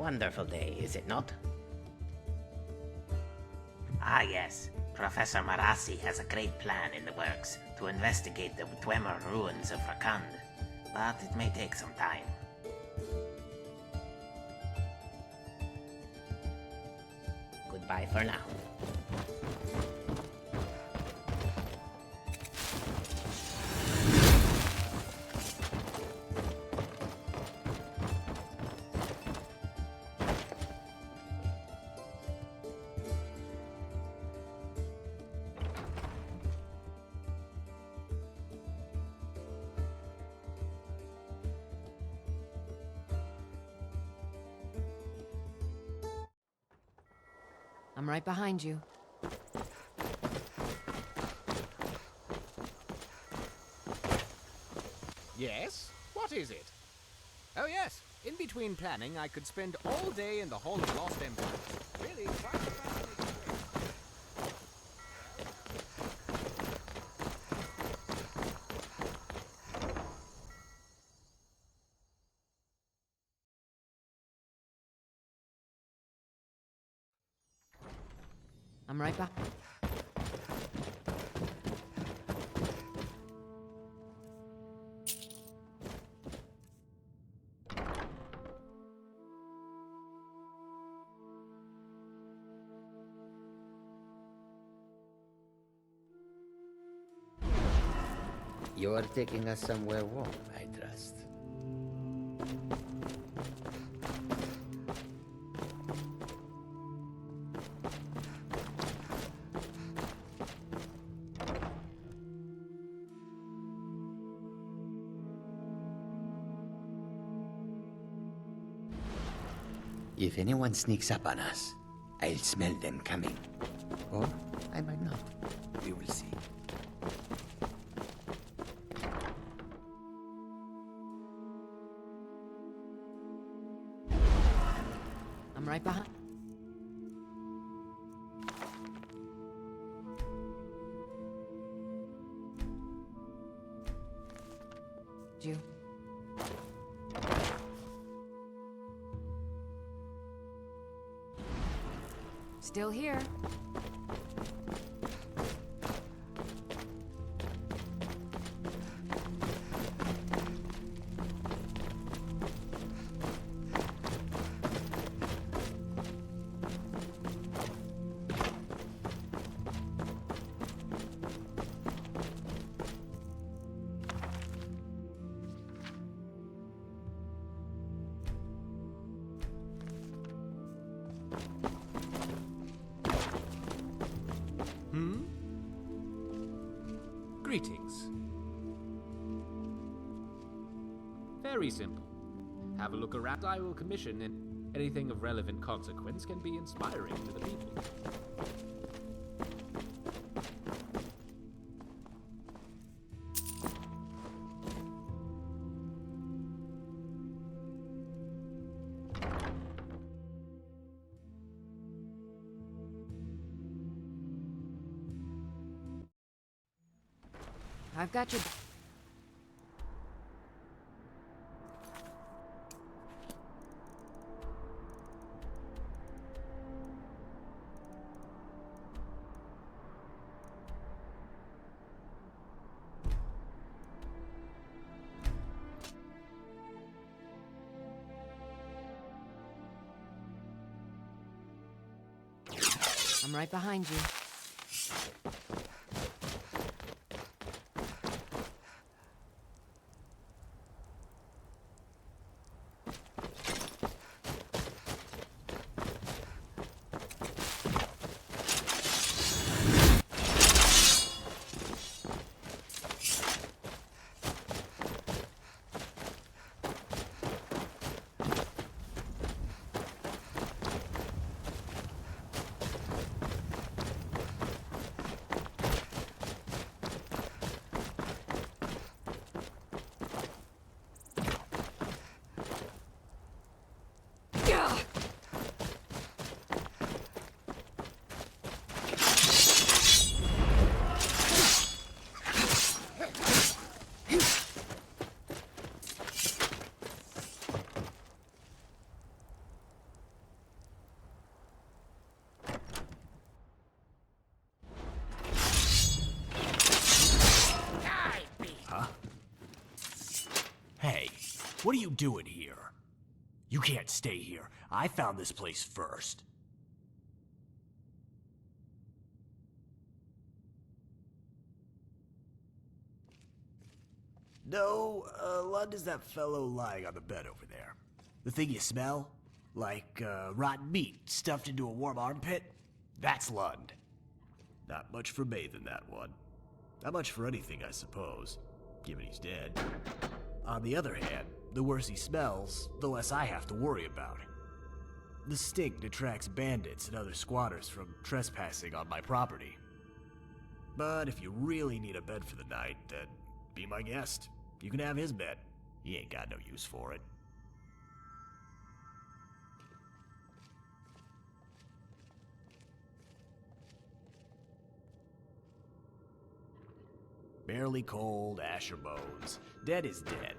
wonderful day, is it not? Ah yes, Professor Marassi has a great plan in the works to investigate the Dwemer ruins of Rakand, but it may take some time. Goodbye for now. I'm right behind you. Yes? What is it? Oh yes, in between planning, I could spend all day in the Hall of Lost Empires. Really, quite a fascinating place. I'm right behind. You are taking us somewhere warm, I trust. If anyone sneaks up on us, I'll smell them coming. Or I might not. We will see. I'm right behind. You. Still here. Greetings. Very simple. Have a look around. I will commission, and anything of relevant consequence can be inspiring to the people. I've got your... I'm right behind you. What are you doing here? You can't stay here. I found this place first. No, Lund is that fellow lying on the bed over there. The thing you smell? Like, rotten meat stuffed into a warm armpit? That's Lund. Not much for bathing, that one. Not much for anything, I suppose, given he's dead. On the other hand, the worse he smells, the less I have to worry about. The stink detracts bandits and other squatters from trespassing on my property. But if you really need a bed for the night, then be my guest. You can have his bed. He ain't got no use for it. Barely cold, Asher bones. Dead is dead.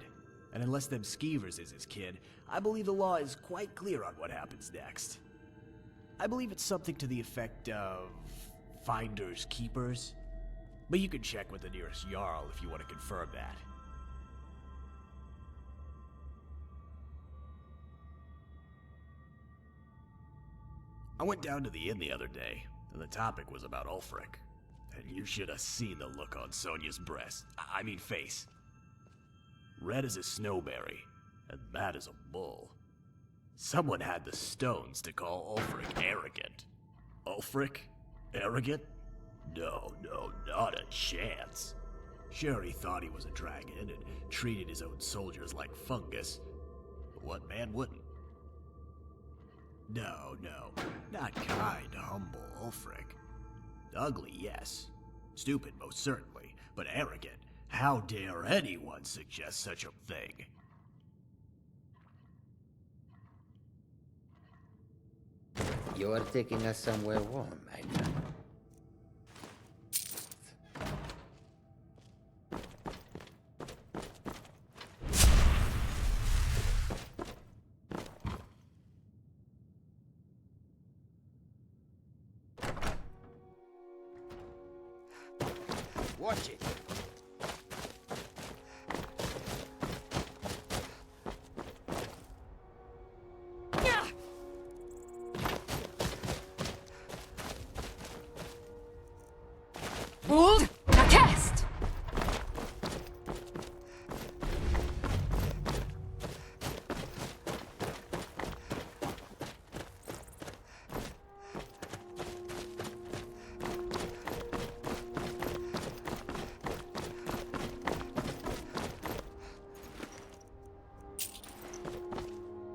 And unless them skeevers is his kid, I believe the law is quite clear on what happens next. I believe it's something to the effect of finders keepers. But you can check with the nearest Jarl if you want to confirm that. I went down to the inn the other day, and the topic was about Ulfric. And you should have seen the look on Sonia's breast. I mean face. Red as a snowberry, and mad as a bull. Someone had the stones to call Ulfric arrogant. Ulfric? Arrogant? No, not a chance. Sure, he thought he was a dragon and treated his own soldiers like fungus. But what man wouldn't? No, not kind, humble Ulfric. Ugly, yes. Stupid, most certainly. But arrogant. How dare anyone suggest such a thing? You are taking us somewhere warm, my friend. Watch it. Hold! Now cast!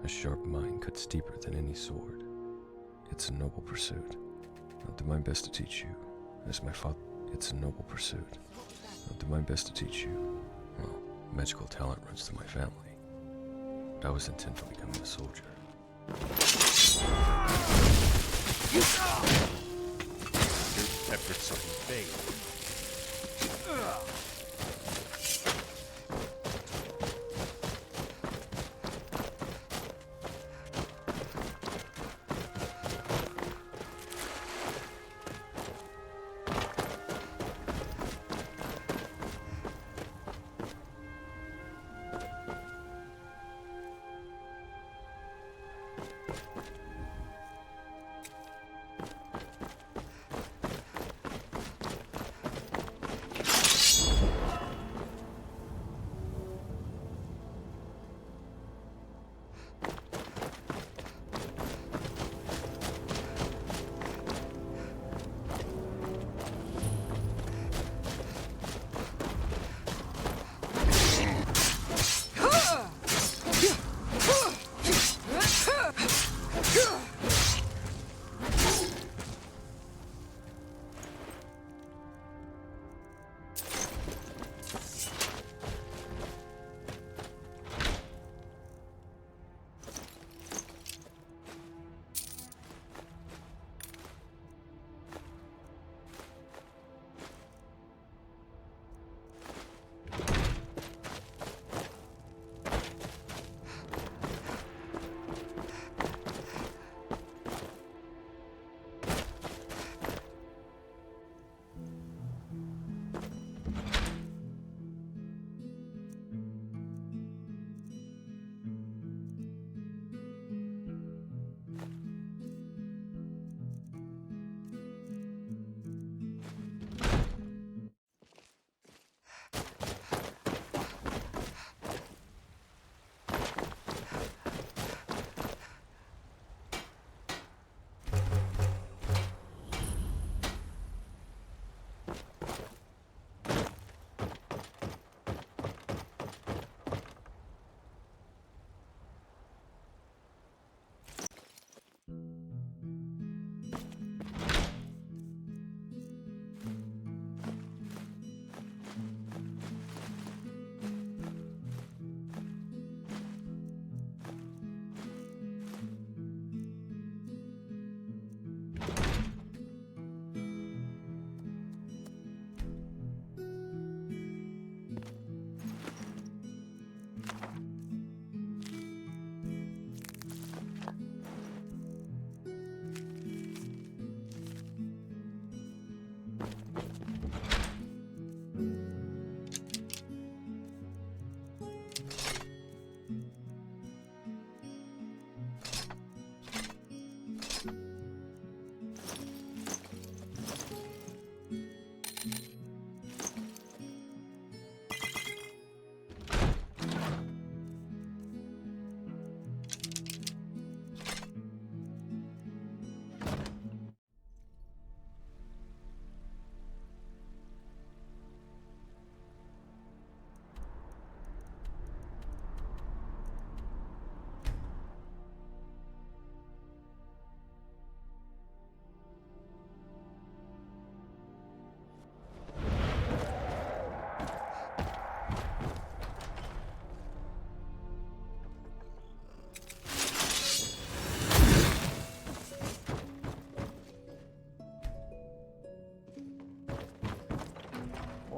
A sharp mind cuts deeper than any sword. It's a noble pursuit. I'll do my best to teach you, as my father. It's a noble pursuit. I'll do my best to teach you. Well, magical talent runs through my family. But I was intent on becoming a soldier. Your efforts are in vain.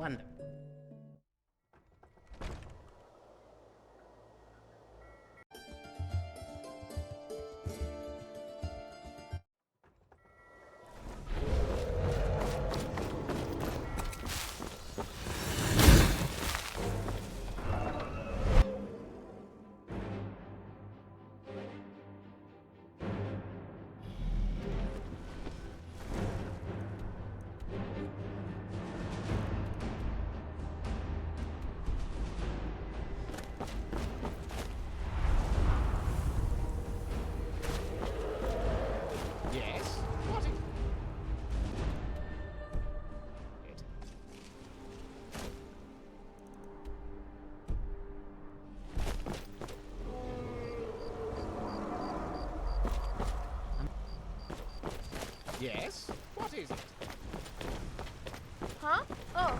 wonder. Yes? What is it? Yes? What is it? Huh? Oh.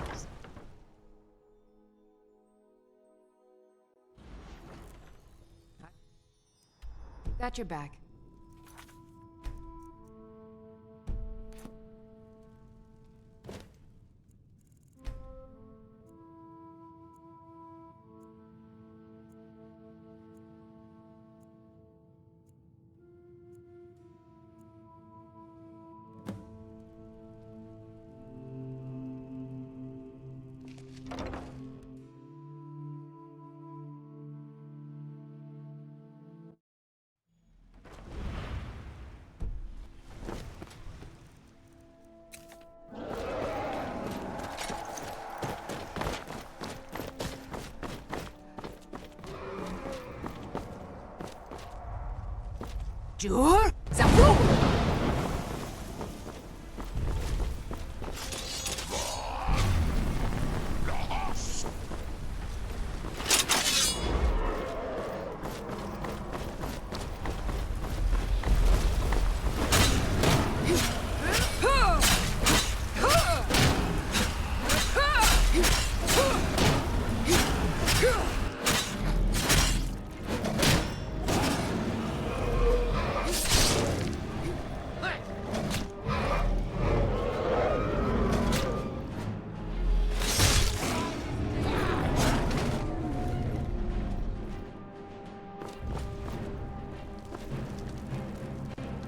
Got your back. Jur? Zafu!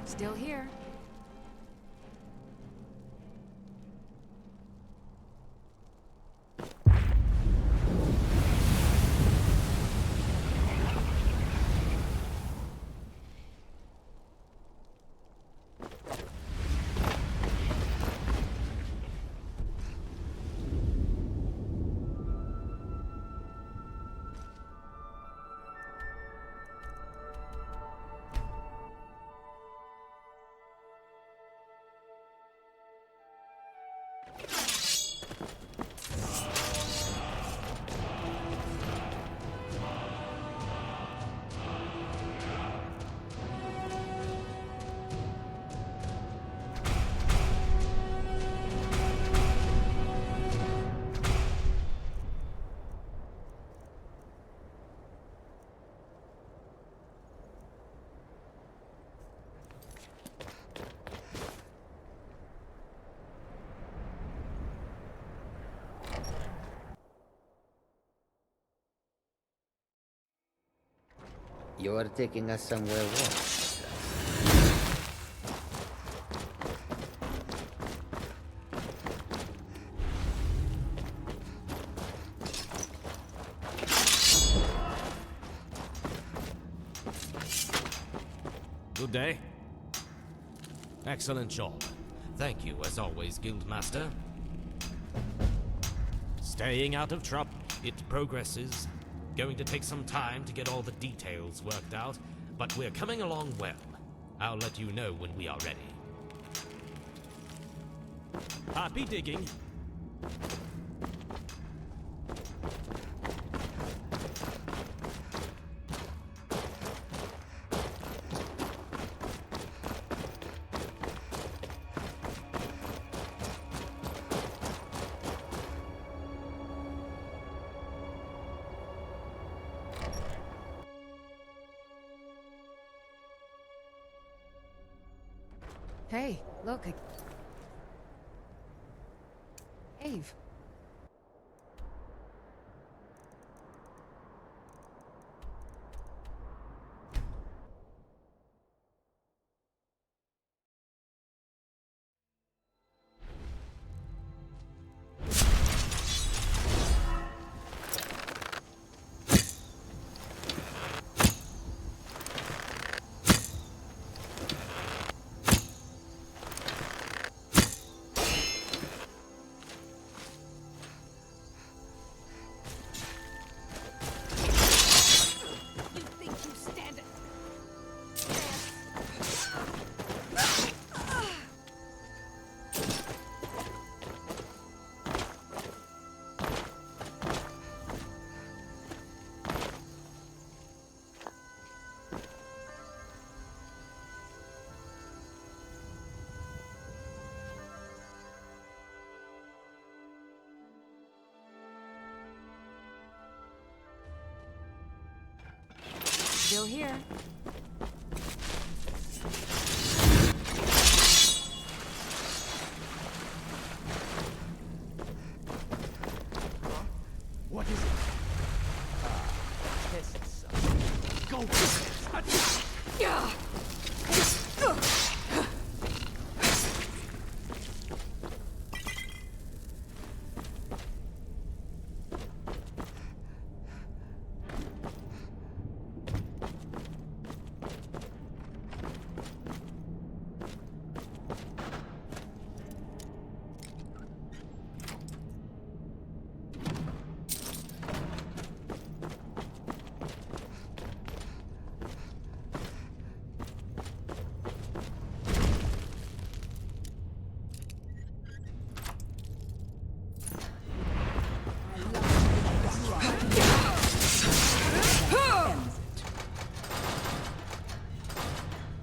Still here. You're taking us somewhere warm. Good day. Excellent job. Thank you, as always, Guildmaster. Staying out of trouble. It progresses. Going to take some time to get all the details worked out, but we're coming along well. I'll let you know when we are ready. Happy digging. Hey, look. Ave. Still here. What is it? This is something. Go for it! Yeah.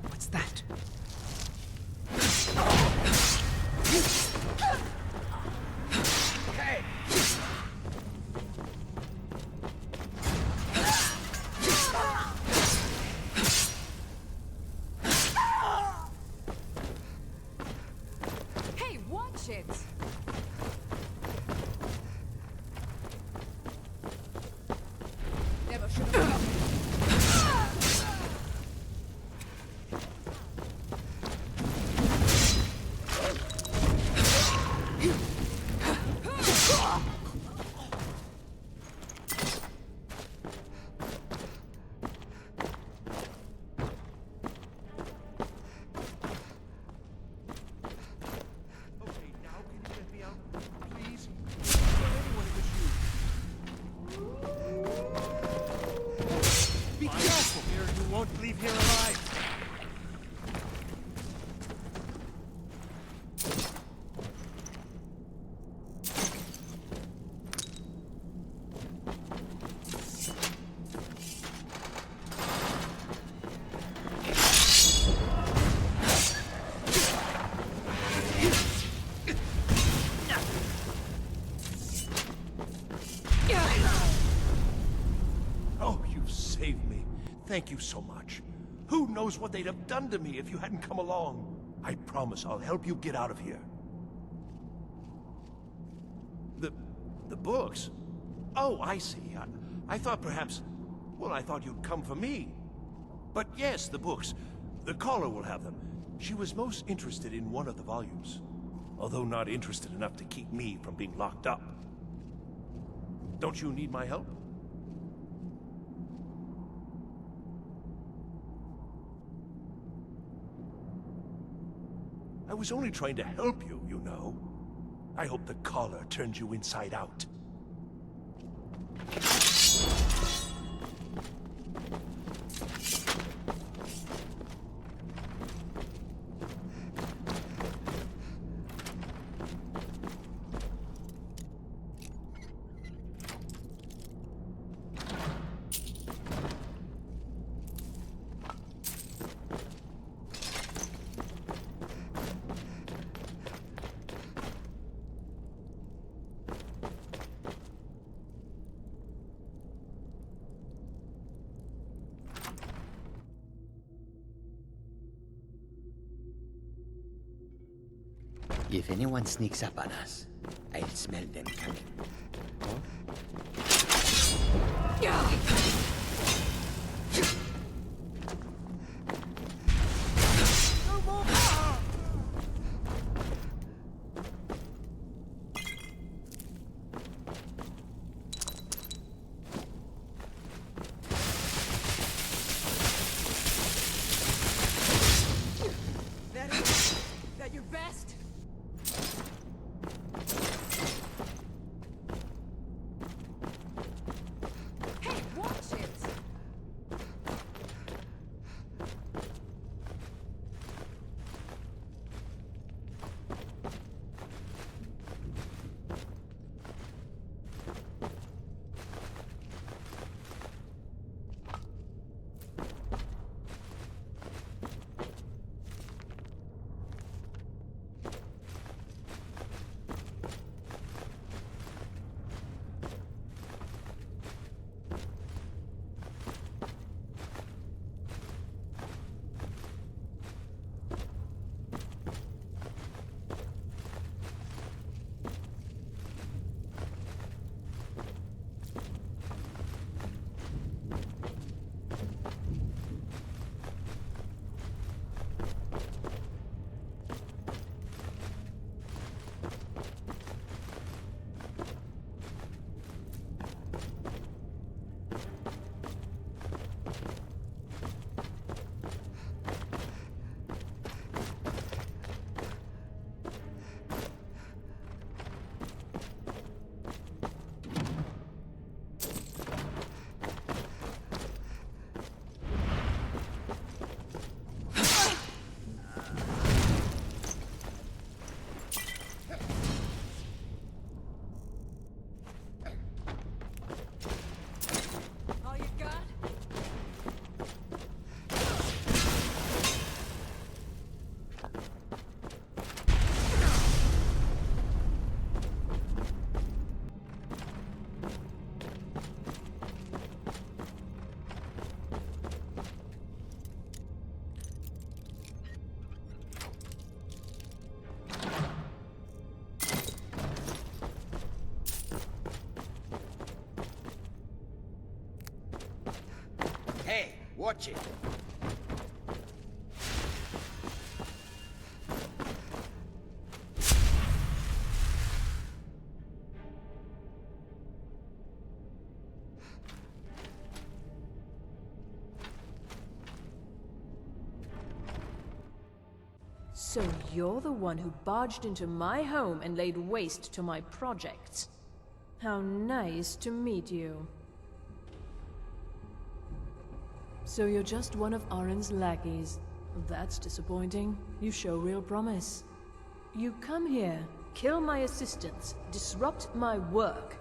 What's that? Hey, watch it! Never should have. Okay, now can you get me out? Please? Anyone but you. Be careful here, you won't leave here alive. Oh, you've saved me. Thank you so much. Who knows what they'd have done to me if you hadn't come along? I promise I'll help you get out of here. The books? Oh, I see. I thought perhaps... Well, I thought you'd come for me. But yes, the books. The caller will have them. She was most interested in one of the volumes, although not interested enough to keep me from being locked up. Don't you need my help? I was only trying to help you, you know. I hope the collar turns you inside out. If anyone sneaks up on us, I'll smell them coming. That your best? Hey, watch it! watch it. So you're the one who barged into my home and laid waste to my projects. How nice to meet you. So you're just one of Arin's lackeys. That's disappointing. You show real promise. You come here, kill my assistants, disrupt my work.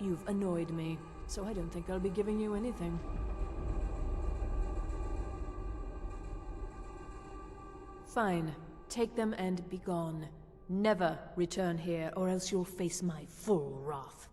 You've annoyed me, so I don't think I'll be giving you anything. Fine. Take them and be gone. Never return here, or else you'll face my full wrath.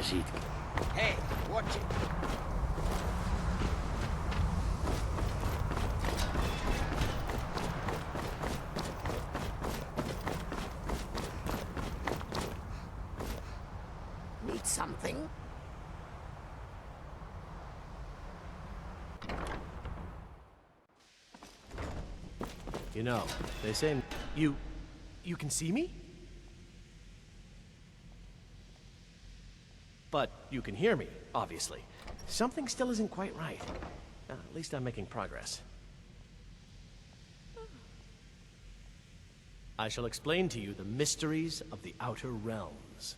Psijic. Hey, watch it. Need something? You know, they say you can see me? But you can hear me, obviously. Something still isn't quite right. At least I'm making progress. I shall explain to you the mysteries of the Outer Realms.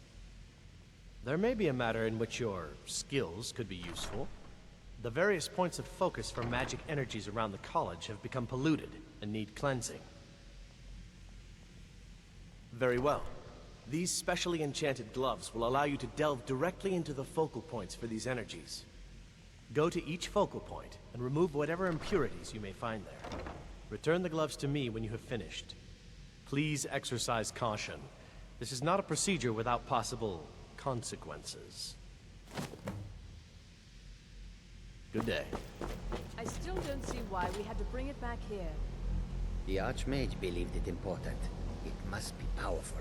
There may be a matter in which your skills could be useful. The various points of focus for magic energies around the college have become polluted and need cleansing. Very well. These specially enchanted gloves will allow you to delve directly into the focal points for these energies. Go to each focal point and remove whatever impurities you may find there. Return the gloves to me when you have finished. Please exercise caution. This is not a procedure without possible consequences. Good day. I still don't see why we had to bring it back here. The Archmage believed it important. It must be powerful.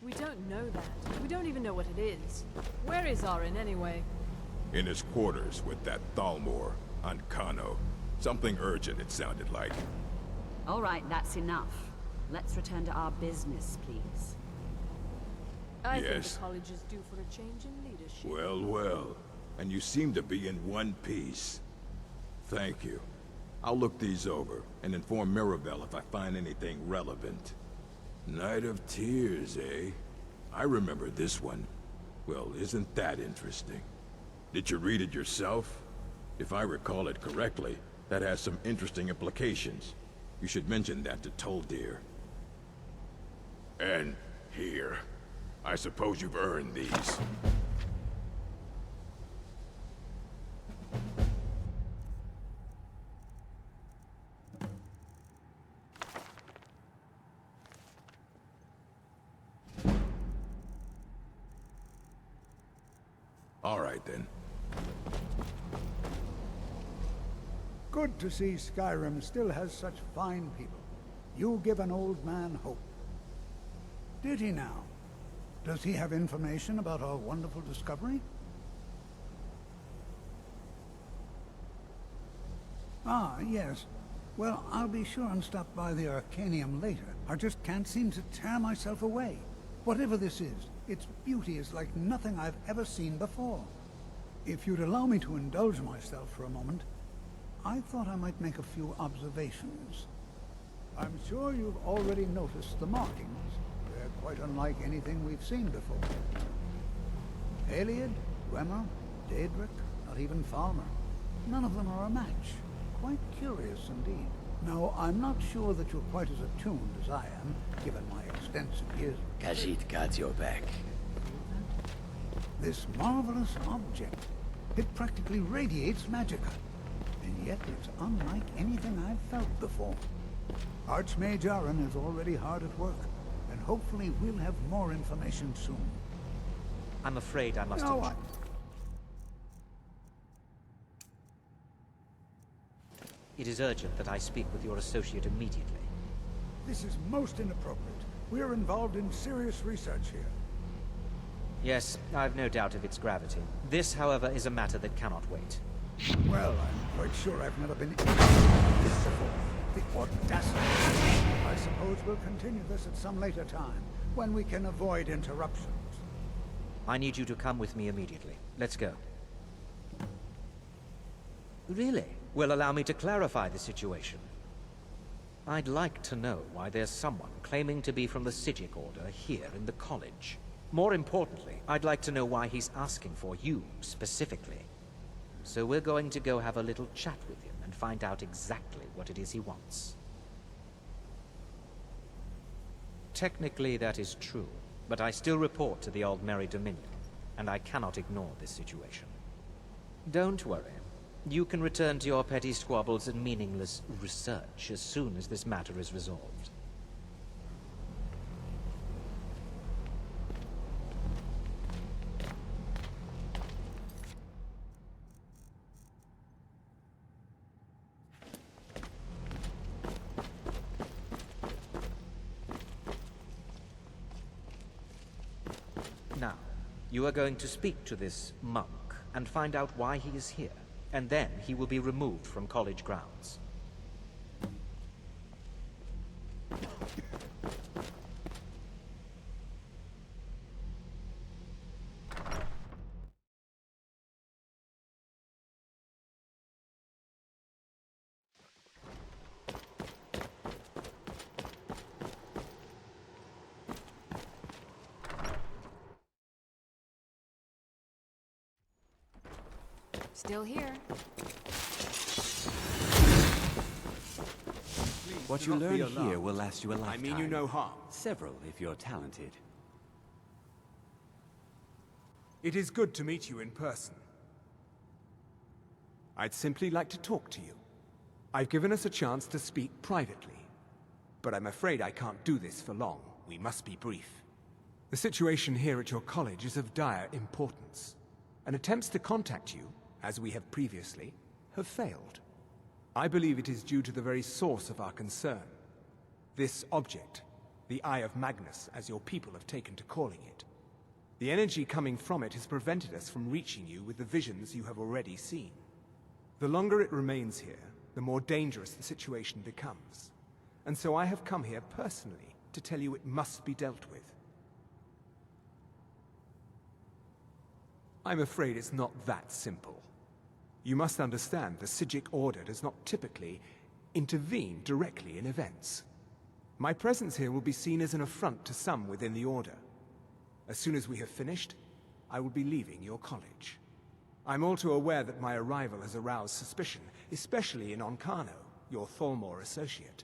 We don't know that. We don't even know what it is. Where is Arin anyway? In his quarters with that Thalmor on Kano. Something urgent, it sounded like. All right, that's enough. let's return to our business, please. I think Yes. the college is due for a change in leadership. Well, well. And you seem to be in one piece. Thank you. I'll look these over and inform Mirabelle if I find anything relevant. Night of Tears, eh? I remember this one. Well, isn't that interesting? Did you read it yourself? If I recall it correctly, that has some interesting implications. You should mention that to Toldir. And here. I suppose you've earned these. All right, then. Good to see Skyrim still has such fine people. You give an old man hope. Did he now? Does he have information about our wonderful discovery? Ah, yes. Well, I'll be sure and stop by the Arcanium later. I just can't seem to tear myself away. Whatever this is, its beauty is like nothing I've ever seen before. If you'd allow me to indulge myself for a moment, I thought I might make a few observations. I'm sure you've already noticed the markings. They're quite unlike anything we've seen before. Heliod, Dwemer, Daedric, not even Falmer. None of them are a match. Quite curious indeed. Now, I'm not sure that you're quite as attuned as I am, given my extensive years. Khajiit got your back. This marvelous object. It practically radiates magicka. And yet it's unlike anything I've felt before. Archmage Aaron is already hard at work, and hopefully we'll have more information soon. I'm afraid I must... No, It is urgent that I speak with your associate immediately. This is most inappropriate. We're involved in serious research here. Yes, I've no doubt of its gravity. This, however, is a matter that cannot wait. Well, I'm quite sure I've never been in this before. The audacity. I suppose we'll continue this at some later time, when we can avoid interruptions. I need you to come with me immediately. Let's go. Really? Well, allow me to clarify the situation. I'd like to know why there's someone claiming to be from the Psijic Order here in the college. More importantly, I'd like to know why he's asking for you, specifically. So we're going to go have a little chat with him and find out exactly what it is he wants. Technically, that is true, but I still report to the Aldmeri Dominion, and I cannot ignore this situation. Don't worry. You can return to your petty squabbles and meaningless research as soon as this matter is resolved. Now, you are going to speak to this monk and find out why he is here. And then he will be removed from college grounds. Still here. What you learn here will last you a lifetime. I mean you no harm. Several, if you're talented. It is good to meet you in person. I'd simply like to talk to you. I've given us a chance to speak privately. But I'm afraid I can't do this for long. We must be brief. The situation here at your college is of dire importance. And attempts to contact you, as we have previously, have failed. I believe it is due to the very source of our concern. This object, the Eye of Magnus, as your people have taken to calling it. The energy coming from it has prevented us from reaching you with the visions you have already seen. The longer it remains here, the more dangerous the situation becomes. and so I have come here personally to tell you it must be dealt with. I'm afraid it's not that simple. You must understand the Psijic Order does not typically intervene directly in events. My presence here will be seen as an affront to some within the Order. As soon as we have finished, I will be leaving your college. I'm all too aware that my arrival has aroused suspicion, especially in Onkano, your Thalmor associate.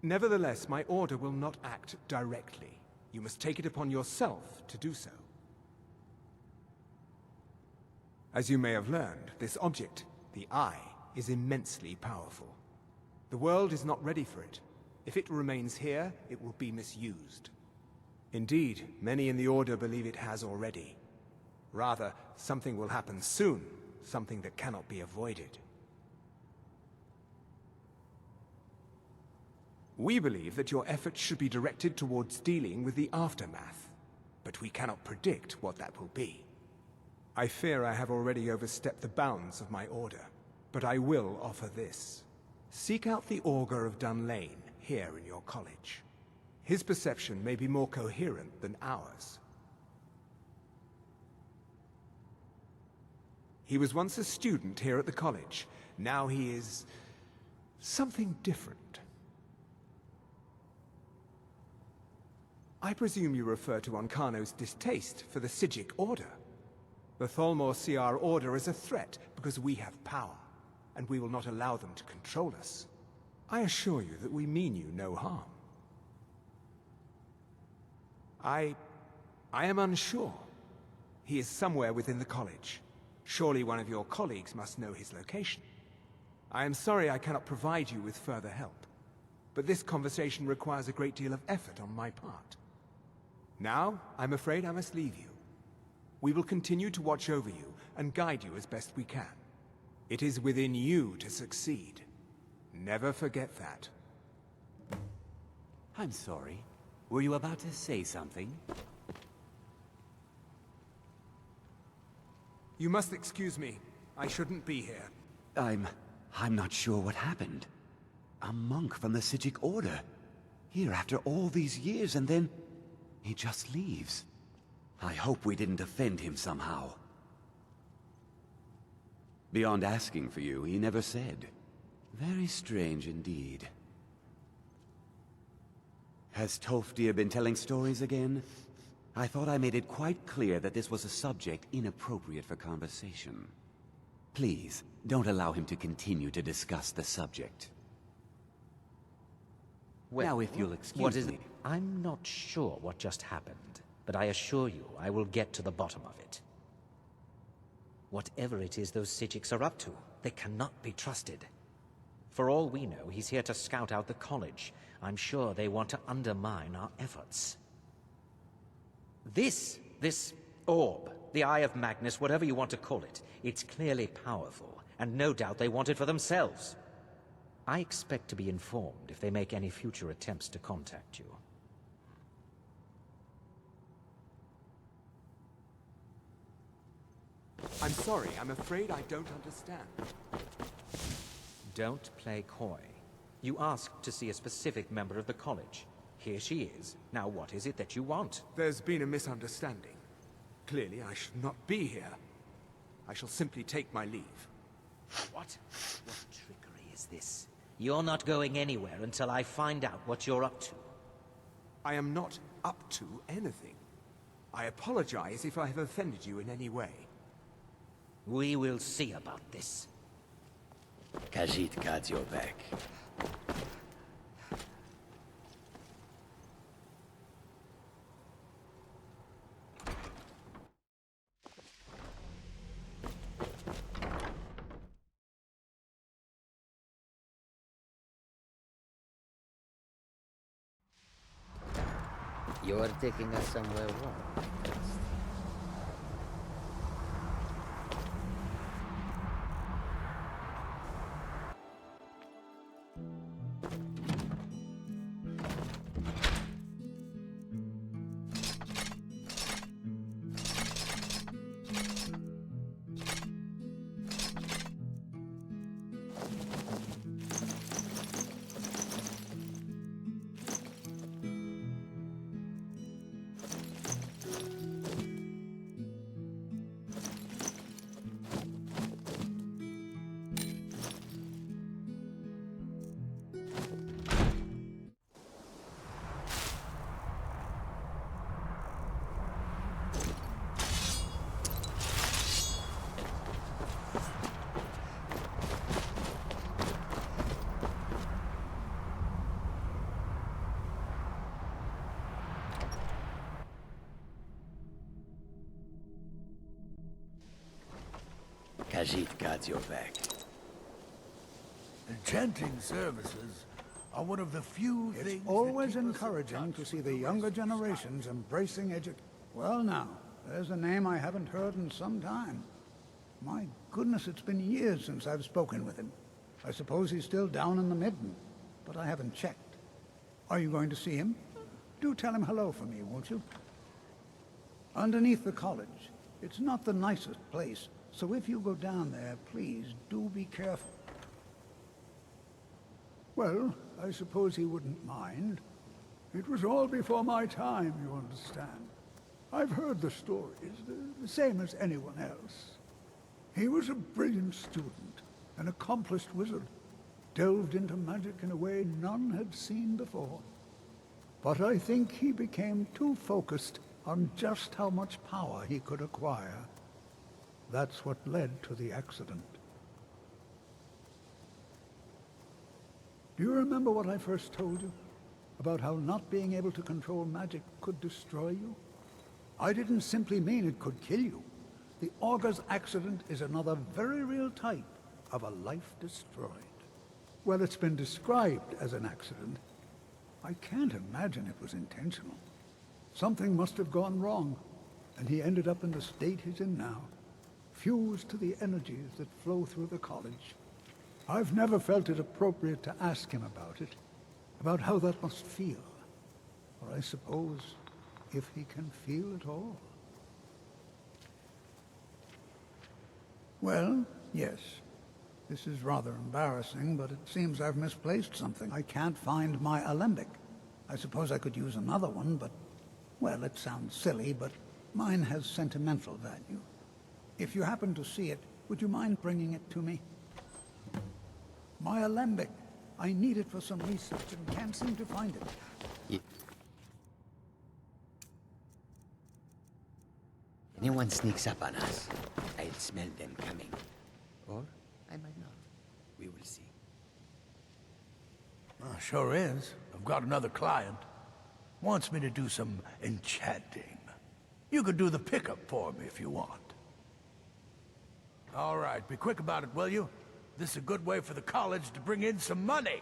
Nevertheless, my Order will not act directly. You must take it upon yourself to do so. As you may have learned, this object, the Eye, is immensely powerful. The world is not ready for it. If it remains here, it will be misused. Indeed, many in the Order believe it has already. Rather, something will happen soon, something that cannot be avoided. We believe that your efforts should be directed towards dealing with the aftermath, but we cannot predict what that will be. I fear I have already overstepped the bounds of my Order, but I will offer this. Seek out the Augur of Dunlane here in your college. His perception may be more coherent than ours. He was once a student here at the college. Now he is something different. I presume you refer to Onkano's distaste for the Psijic Order. The Thalmor see our Order as a threat because we have power, and we will not allow them to control us. I assure you that we mean you no harm. I am unsure. He is somewhere within the college. Surely one of your colleagues must know his location. I am sorry I cannot provide you with further help, but this conversation requires a great deal of effort on my part. Now, I'm afraid I must leave you. We will continue to watch over you and guide you as best we can. It is within you to succeed. Never forget that. I'm sorry. Were you about to say something? You must excuse me. I shouldn't be here. I'm not sure what happened. A monk from the Psijic Order. Here after all these years, and then he just leaves. I hope we didn't offend him somehow. Beyond asking for you, he never said. Very strange indeed. Has Toftir been telling stories again? I thought I made it quite clear that this was a subject inappropriate for conversation. Please, don't allow him to continue to discuss the subject. Well, now, if you'll excuse me... I'm not sure what just happened, but I assure you I will get to the bottom of it. Whatever it is those Psijics are up to, they cannot be trusted. For all we know, he's here to scout out the college. I'm sure they want to undermine our efforts. This orb, the Eye of Magnus, whatever you want to call it, it's clearly powerful, and no doubt they want it for themselves. I expect to be informed if they make any future attempts to contact you. I'm sorry, I'm afraid I don't understand. Don't play coy. You asked to see a specific member of the college. Here she is. Now what is it that you want? There's been a misunderstanding. Clearly I should not be here. I shall simply take my leave. What? What trickery is this? You're not going anywhere until I find out what you're up to. I am not up to anything. I apologize if I have offended you in any way. We will see about this. Khajiit guards your back. You're taking us somewhere warm. Khajiit got your back. Enchanting services are one of the few It's things always encouraging to see the younger generations embracing Well now, there's a name I haven't heard in some time. My goodness, it's been years since I've spoken with him. I suppose he's still down in the Midden, but I haven't checked. Are you going to see him? Do tell him hello for me, won't you? Underneath the college. It's not the nicest place, so if you go down there, please do be careful. Well, I suppose he wouldn't mind. It was all before my time, you understand. I've heard the stories, the same as anyone else. He was a brilliant student, an accomplished wizard, delved into magic in a way none had seen before. But I think he became too focused on just how much power he could acquire. That's what led to the accident. Do you remember what I first told you? About how not being able to control magic could destroy you? I didn't simply mean it could kill you. The Augur's accident is another very real type of a life destroyed. Well, it's been described as an accident. I can't imagine it was intentional. Something must have gone wrong, and he ended up in the state he's in now, fused to the energies that flow through the college. I've never felt it appropriate to ask him about it, about how that must feel. Or I suppose, if he can feel at all. Well, yes. This is rather embarrassing, but it seems I've misplaced something. I can't find my alembic. I suppose I could use another one, but, well, it sounds silly, but mine has sentimental value. If you happen to see it, would you mind bringing it to me? My alembic. I need it for some research and can't seem to find it. Anyone sneaks up on us, I'll smell them coming. Or I might not. We will see. Sure is. I've got another client. Wants me to do some enchanting. You could do the pickup for me if you want. All right, be quick about it, will you? This is a good way for the college to bring in some money.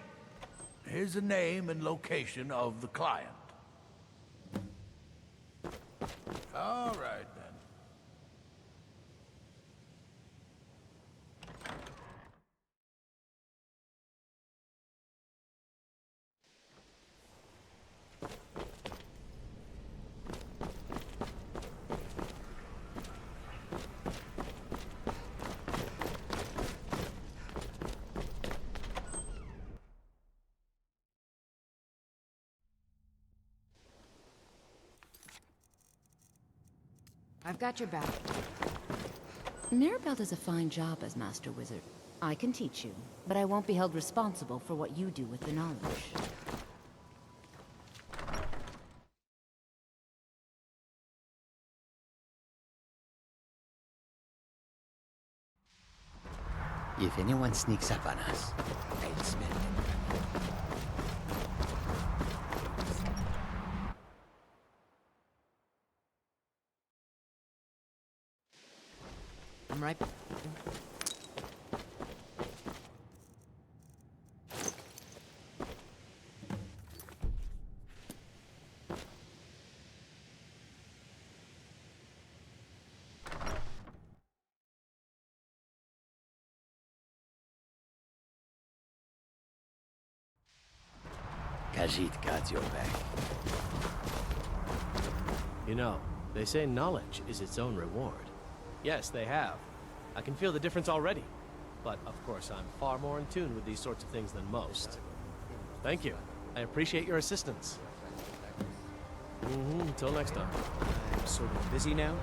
Here's the name and location of the client. All right, then. I've got your back. Mirabelle does a fine job as Master Wizard. I can teach you, but I won't be held responsible for what you do with the knowledge. If anyone sneaks up on us, I'll smell them coming. I'm right. Khajiit got your back. You know, they say knowledge is its own reward. Yes, they have. I can feel the difference already. But, of course, I'm far more in tune with these sorts of things than most. Thank you. I appreciate your assistance. Until next time. I'm sort of busy now.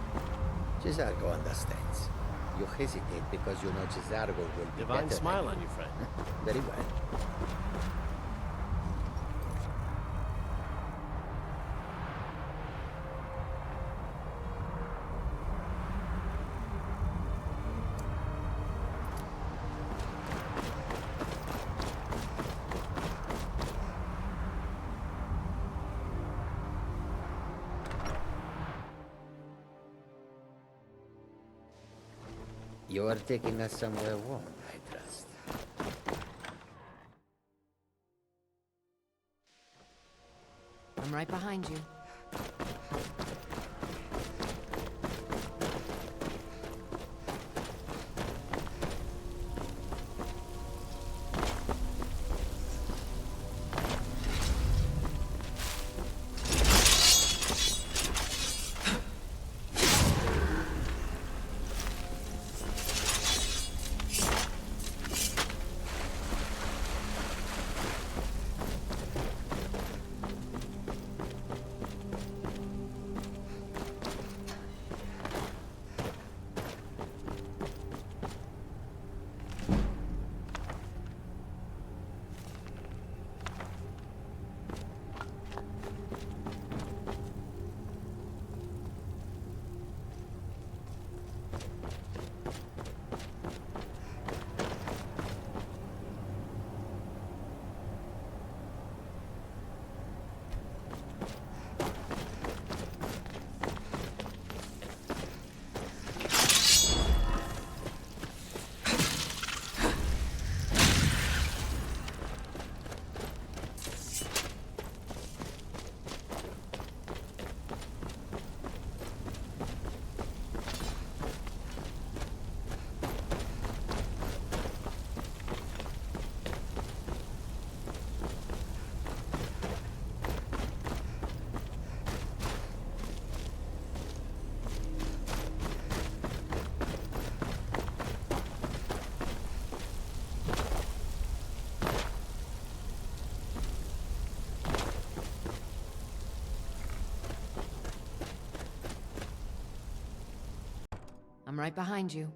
Cesargo understands. You hesitate because you know Cesargo will be Divine better smile than on you, friend. Very well. You are taking us somewhere warm, I trust. I'm right behind you. I'm right behind you.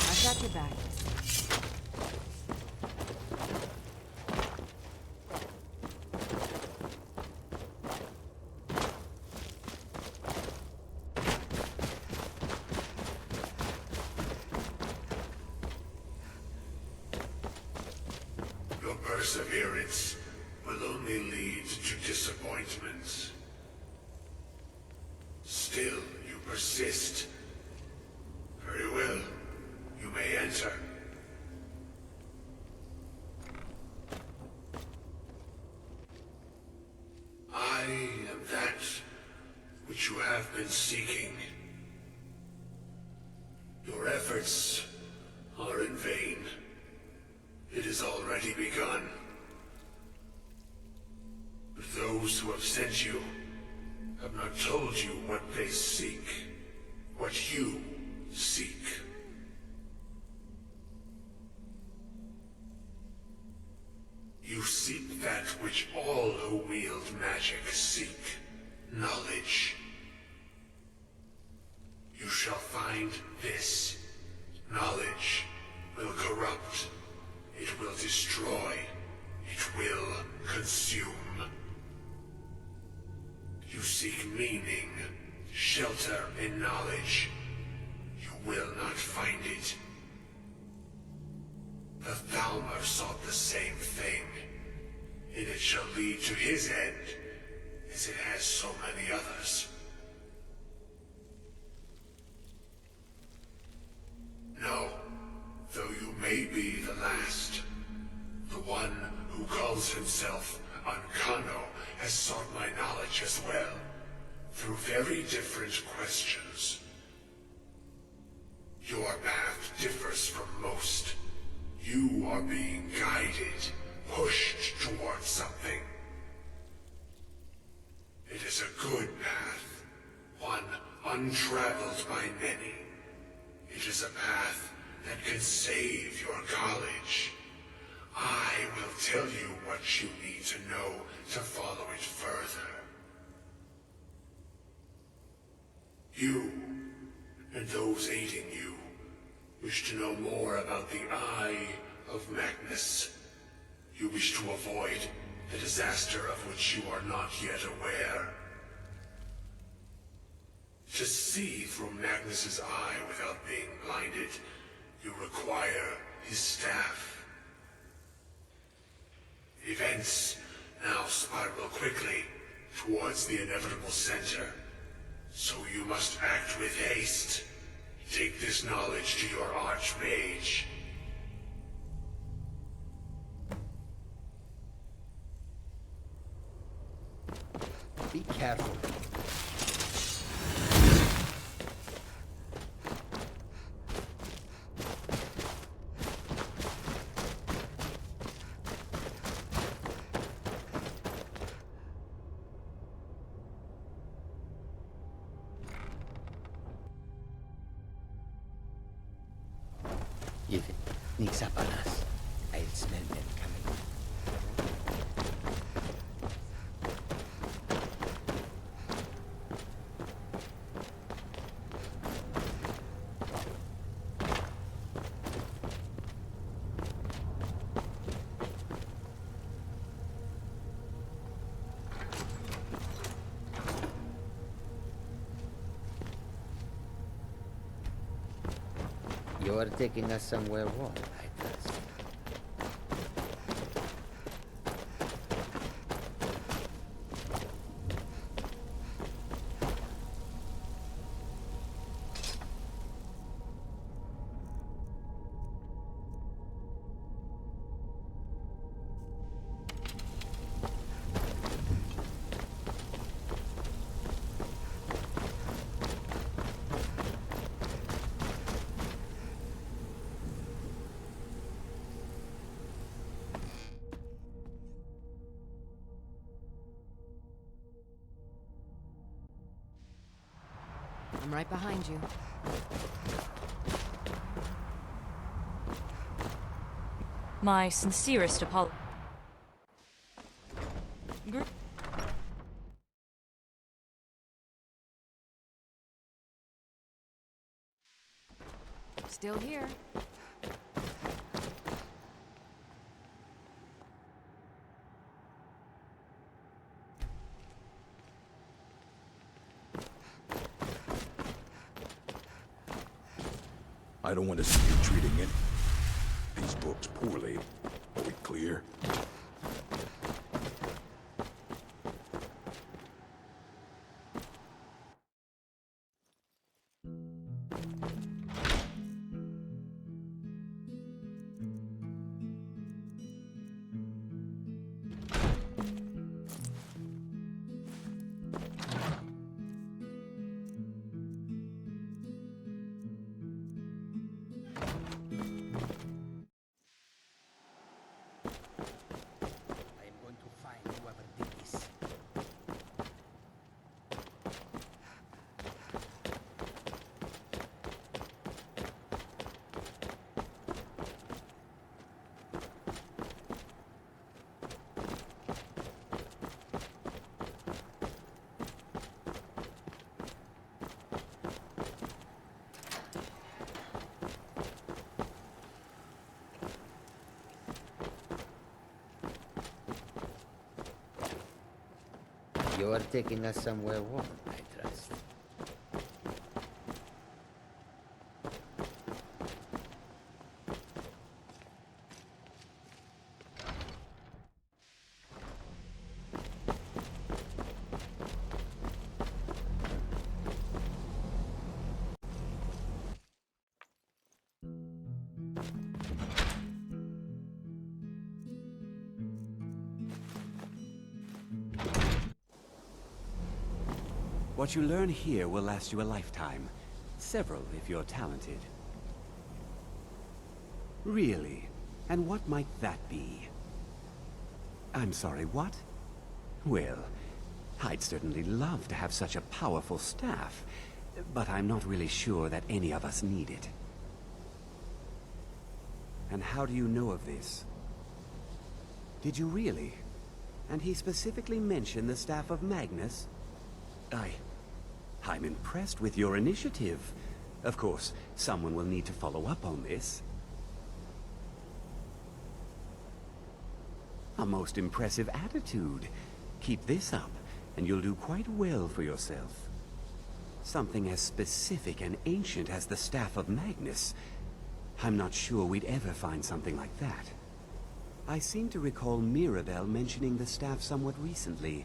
I've got your back. Your perseverance will only lead to disappointments. Still, you persist. Very well. You may enter. I am that which you have been seeking. Your efforts are in vain. It has already begun. But those who have sent you have not told you what they seek, what you seek. You seek that which all who wield magic seek, knowledge. You shall find this. Knowledge will corrupt. It will destroy. It will consume. You seek meaning, shelter in knowledge. You will not find it. The Thalmor sought the same thing, and it shall lead to his end, as it has so many others. No, though you may be the last, the one who calls himself Ancano has sought my knowledge as well, through very different questions. Your path differs from most. You are being guided, pushed towards something. It is a good path, one untraveled by many. It is a path that can save your college. I will tell you what you need to know to follow it further. You, and those aiding you, wish to know more about the Eye of Magnus. You wish to avoid the disaster of which you are not yet aware. To see through Magnus's eye without being blinded, you require his staff. Events now spiral quickly towards the inevitable center, so you must act with haste. Take this knowledge to your Archmage. Be careful. If it sneaks up on us, I'll smell them coming. You are taking us somewhere warm, I trust. I'm right behind you. My sincerest apologies. Still here. I don't want to see you treating these books poorly. Are we clear? You are taking us somewhere warm, I trust. What you learn here will last you a lifetime. Several, if you're talented. Really? And what might that be? I'm sorry, what? Well, I'd certainly love to have such a powerful staff, but I'm not really sure that any of us need it. And how do you know of this? Did you really? And he specifically mentioned the staff of Magnus? I'm impressed with your initiative. Of course, someone will need to follow up on this. A most impressive attitude. Keep this up, and you'll do quite well for yourself. Something as specific and ancient as the Staff of Magnus. I'm not sure we'd ever find something like that. I seem to recall Mirabelle mentioning the staff somewhat recently.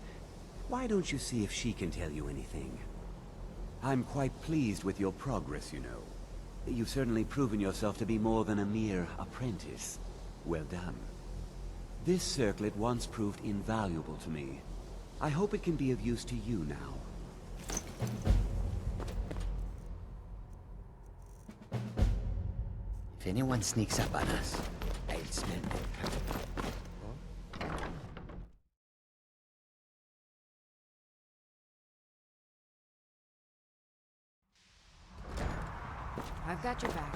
Why don't you see if she can tell you anything? I'm quite pleased with your progress, you know. You've certainly proven yourself to be more than a mere apprentice. Well done. This circlet once proved invaluable to me. I hope it can be of use to you now. If anyone sneaks up on us, I'll smell them coming. I've got your back.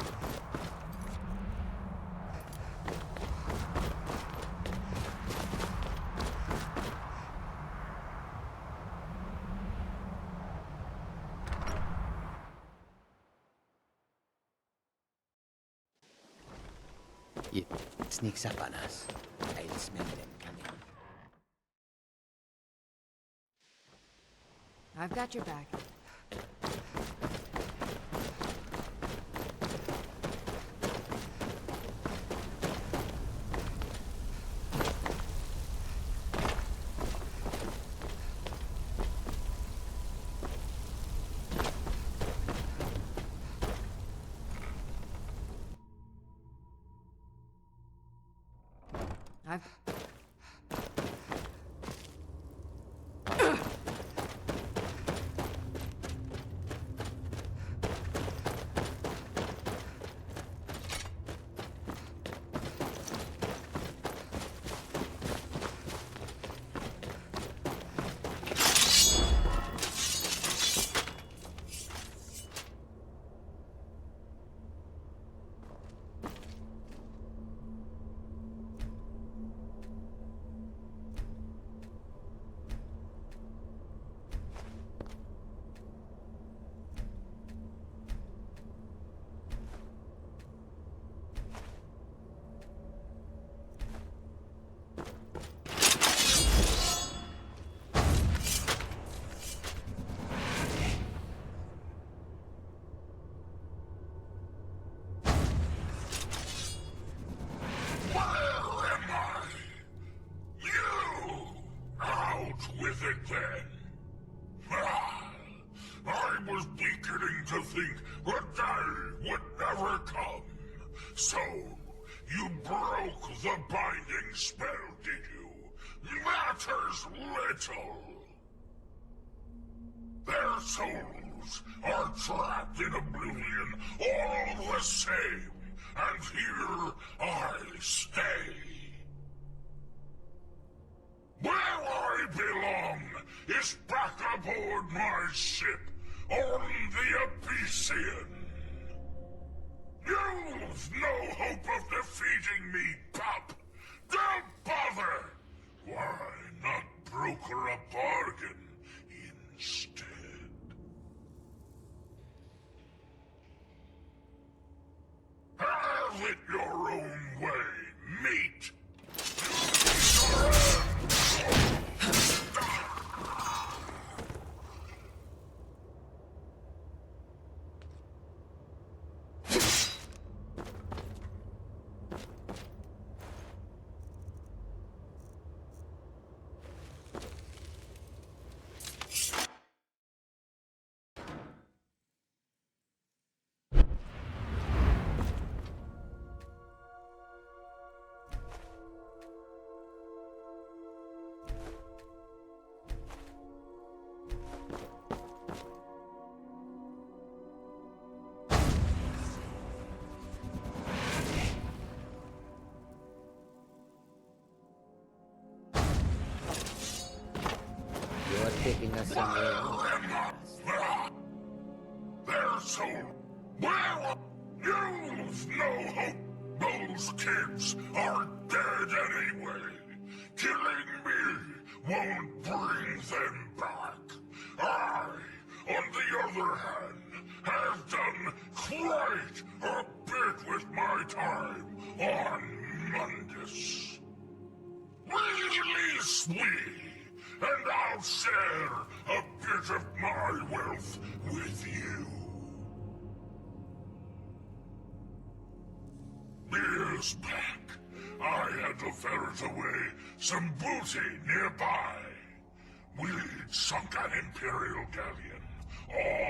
If it sneaks up on us, I'll smell them coming. I've got your back. So, you broke the binding spell, did you? Matters little. Their souls are trapped in oblivion all the same, and here I stay. Where I belong is back aboard my ship on the Abyssian. You've no hope of defeating me, pup. Don't bother. Why not broker a bargain instead? Have it your own way, meat. You're taking us somewhere. Their soul. Well, you've no hope. Those kids are dead anyway. Killing me won't bring them back. I, on the other hand, have done quite a bit with my time on Mundus. Release me, and I'll share a bit of my wealth with you. Years back, I had to ferret away some booty nearby. We'd sunk an Imperial galleon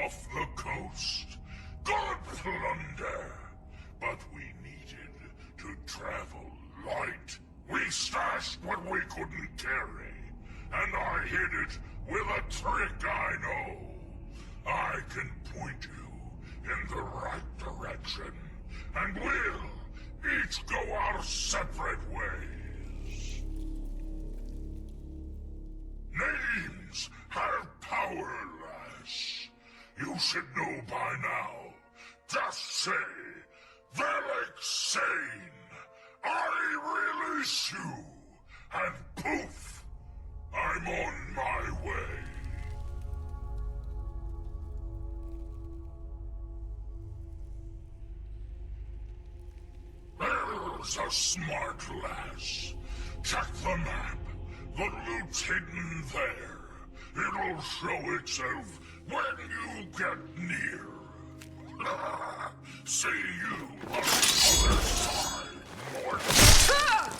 off the coast. Good plunder, but we needed to travel light. We stashed what we couldn't carry, and I hid it with a trick I know. I can point you in the right direction, and we'll each go our separate ways. Names have power, lass. You should know by now. Just say, Velik Sane, I release you, and poof, I'm on my way. There's a smart lass. Check the map. The loot's hidden there. It'll show itself when you get near. See you on the other side, mortal.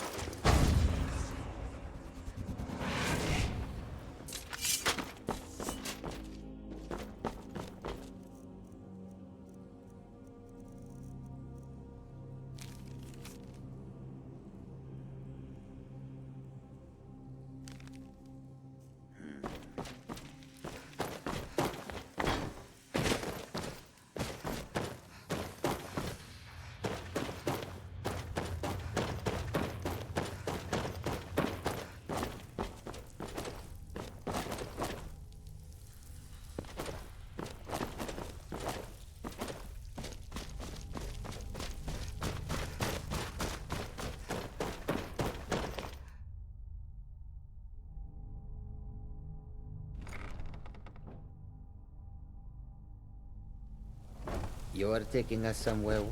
You're taking us somewhere.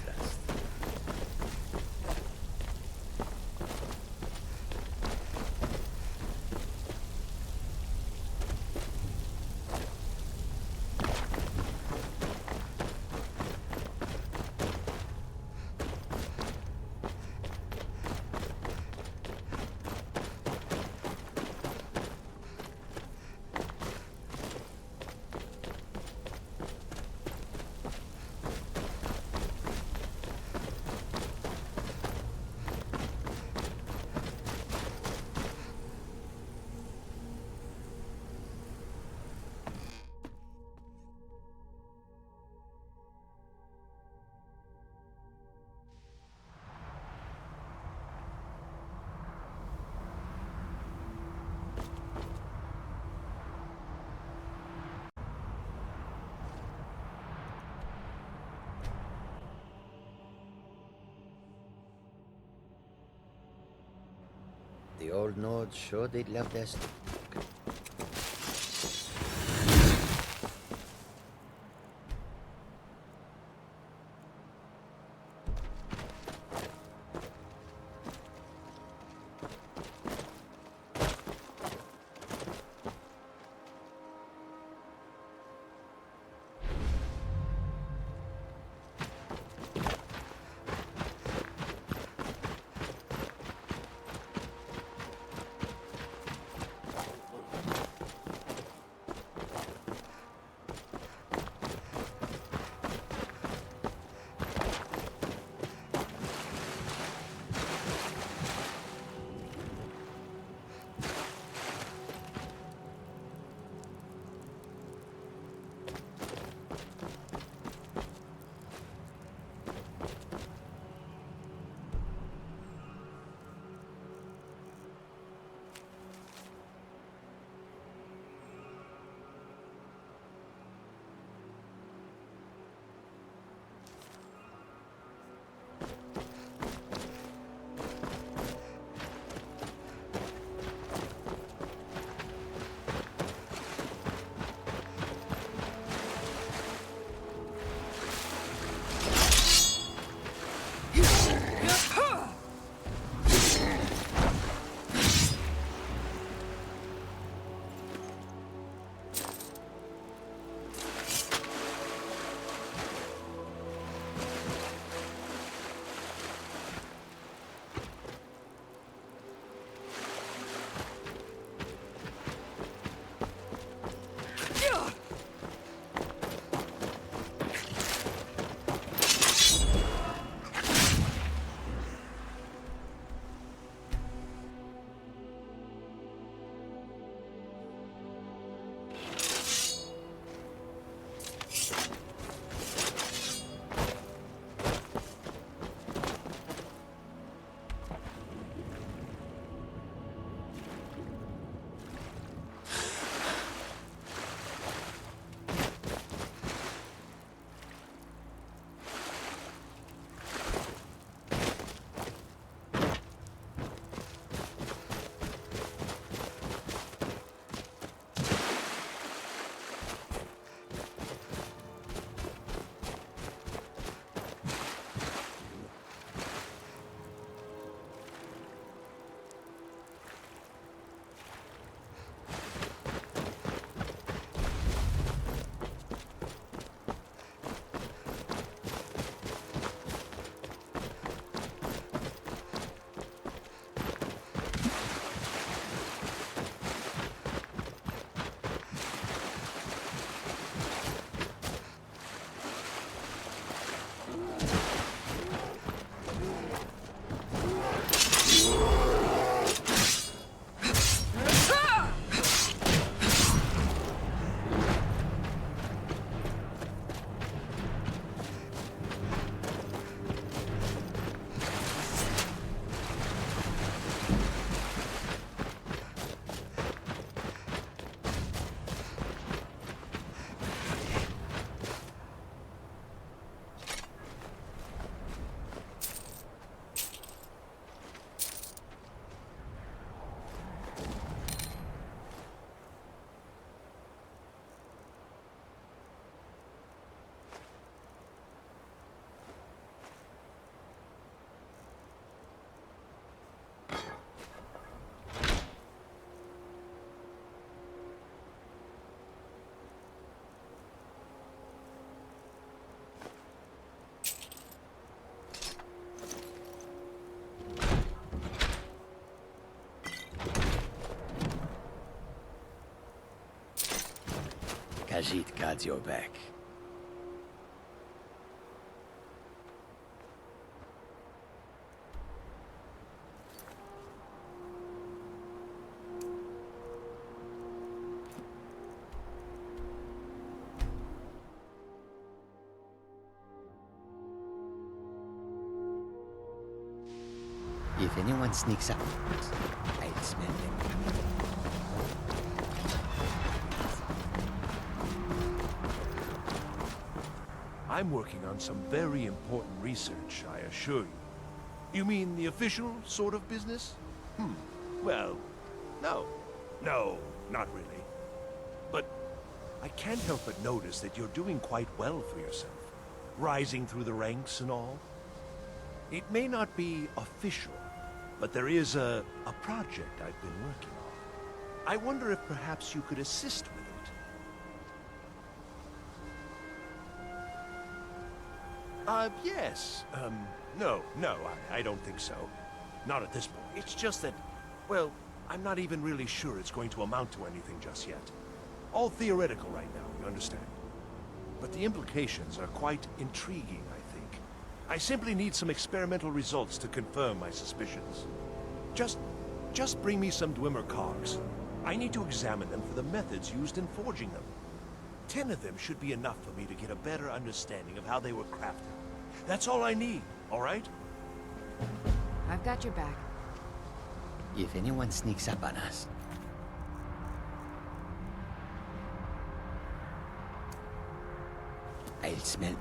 Trust. The old Nords sure did love their stuff. Khajiit guards your back. If anyone sneaks up, I'll smell them coming. I'm working on some very important research, I assure you. You mean the official sort of business? Well, no. No, not really. But I can't help but notice that you're doing quite well for yourself. Rising through the ranks and all. It may not be official, but there is a project I've been working on. I wonder if perhaps you could assist with it. Yes. No, I don't think so. Not at this point. It's just that, well, I'm not even really sure it's going to amount to anything just yet. All theoretical right now, you understand? But the implications are quite intriguing, I think. I simply need some experimental results to confirm my suspicions. Just bring me some Dwemer cogs. I need to examine them for the methods used in forging them. 10 of them should be enough for me to get a better understanding of how they were crafted. That's all I need, all right? I've got your back. If anyone sneaks up on us, I'll smell.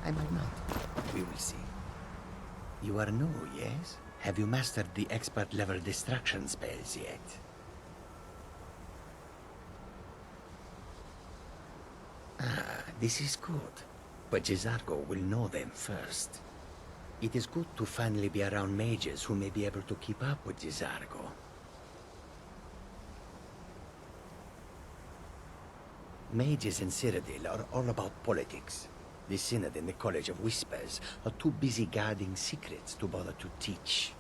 I might not. We will see. You are new, yes? Have you mastered the expert-level distraction spells yet? Ah, this is good. But Ozesrt will know them first. It is good to finally be around mages who may be able to keep up with Ozesrt. Mages in Cyrodiil are all about politics. The Synod and the College of Whispers are too busy guarding secrets to bother to teach.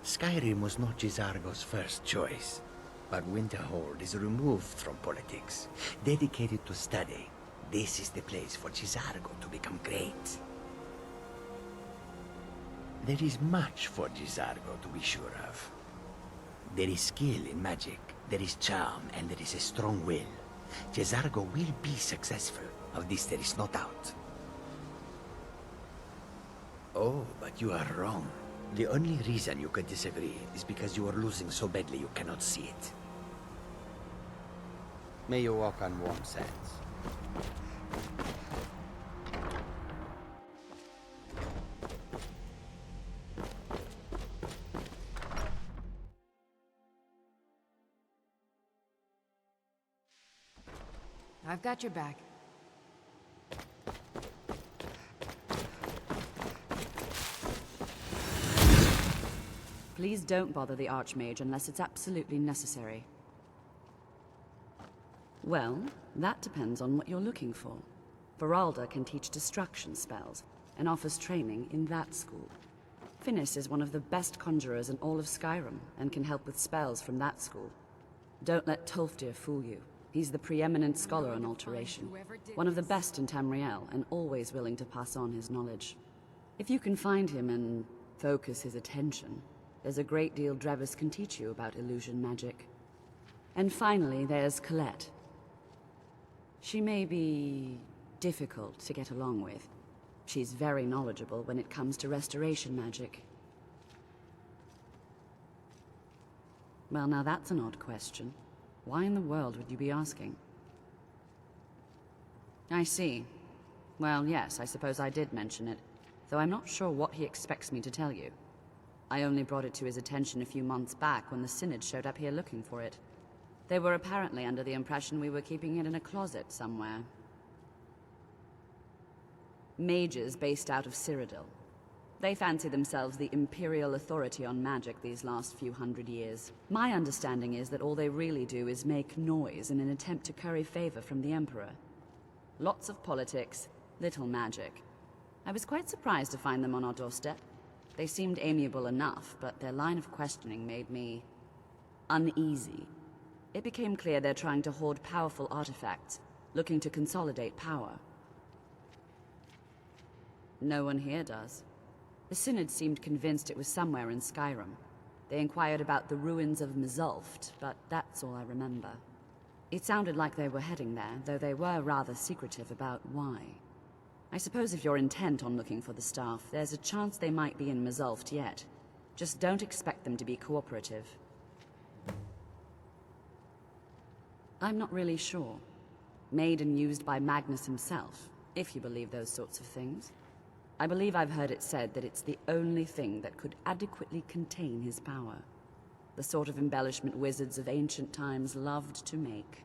Skyrim was not Ozesrt's first choice, but Winterhold is removed from politics, dedicated to study. This is the place for Ozesrt to become great. There is much for Ozesrt to be sure of. There is skill in magic, there is charm, and there is a strong will. Ozesrt will be successful, of this there is no doubt. Oh, but you are wrong. The only reason you could disagree is because you are losing so badly you cannot see it. May you walk on warm sands. I've got your back. Please don't bother the Archmage unless it's absolutely necessary. Well, that depends on what you're looking for. Varalda can teach destruction spells, and offers training in that school. Finis is one of the best conjurers in all of Skyrim, and can help with spells from that school. Don't let Tolfdir fool you. He's the preeminent scholar on alteration, one of the best in Tamriel, and always willing to pass on his knowledge. If you can find him and focus his attention, there's a great deal Drevis can teach you about illusion magic. And finally, there's Colette. She may be difficult to get along with. She's very knowledgeable when it comes to restoration magic. Well, now that's an odd question. Why in the world would you be asking? I see. Well, yes, I suppose I did mention it, though I'm not sure what he expects me to tell you. I only brought it to his attention a few months back when the Synod showed up here looking for it. They were apparently under the impression we were keeping it in a closet somewhere. Mages based out of Cyrodiil. They fancy themselves the imperial authority on magic these last few hundred years. My understanding is that all they really do is make noise in an attempt to curry favor from the Emperor. Lots of politics, little magic. I was quite surprised to find them on our doorstep. They seemed amiable enough, but their line of questioning made me uneasy. It became clear they're trying to hoard powerful artifacts, looking to consolidate power. No one here does. The Synod seemed convinced it was somewhere in Skyrim. They inquired about the ruins of Ozesrt, but that's all I remember. It sounded like they were heading there, though they were rather secretive about why. I suppose if you're intent on looking for the staff, there's a chance they might be in Ozesrt yet. Just don't expect them to be cooperative. I'm not really sure. Made and used by Magnus himself, if you believe those sorts of things. I believe I've heard it said that it's the only thing that could adequately contain his power. The sort of embellishment wizards of ancient times loved to make.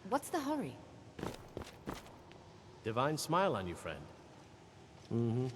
What's the hurry? Divine smile on you, friend. Mm-hmm.